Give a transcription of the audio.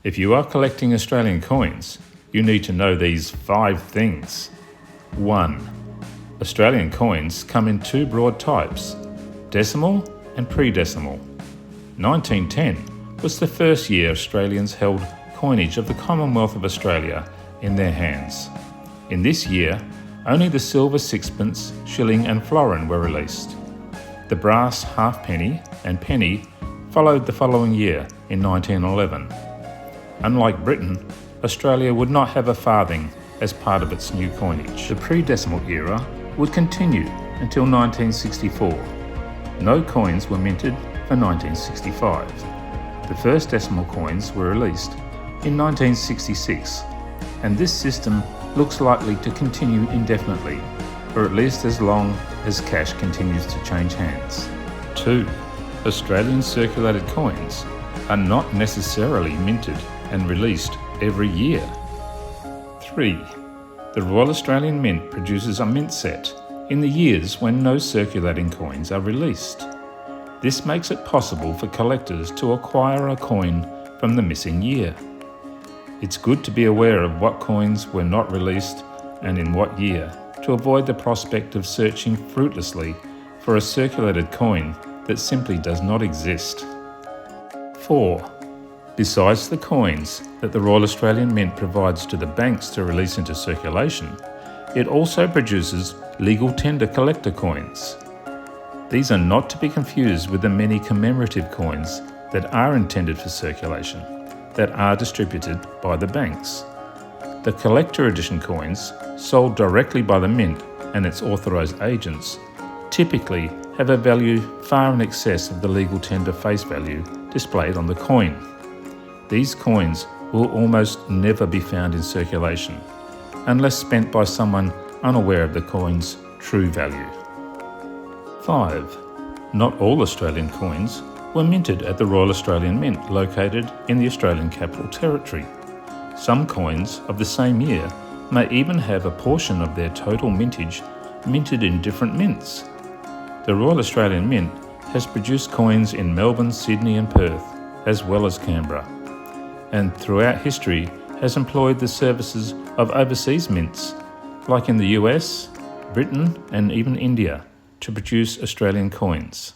If you are collecting Australian coins, you need to know these 5 things. 1. Australian coins come in 2 broad types, decimal and predecimal. 1910 was the first year Australians held coinage of the Commonwealth of Australia in their hands. In this year, only the silver sixpence, shilling and florin were released. The brass halfpenny and penny followed the following year in 1911. Unlike Britain, Australia would not have a farthing as part of its new coinage. The predecimal era would continue until 1964. No coins were minted for 1965. The first decimal coins were released in 1966, and this system looks likely to continue indefinitely, or at least as long as cash continues to change hands. 2. Australian circulated coins are not necessarily minted and released every year. 3. The Royal Australian Mint produces a mint set in the years when no circulating coins are released. This makes it possible for collectors to acquire a coin from the missing year. It's good to be aware of what coins were not released and in what year to avoid the prospect of searching fruitlessly for a circulated coin that simply does not exist. 4. Besides the coins that the Royal Australian Mint provides to the banks to release into circulation, it also produces legal tender collector coins. These are not to be confused with the many commemorative coins that are intended for circulation, that are distributed by the banks. The collector edition coins, sold directly by the Mint and its authorised agents, typically have a value far in excess of the legal tender face value displayed on the coin. These coins will almost never be found in circulation, unless spent by someone unaware of the coin's true value. 5. Not all Australian coins were minted at the Royal Australian Mint located in the Australian Capital Territory. Some coins of the same year may even have a portion of their total mintage minted in different mints. The Royal Australian Mint has produced coins in Melbourne, Sydney and Perth, as well as Canberra, and throughout history has employed the services of overseas mints, like in the US, Britain and even India, to produce Australian coins.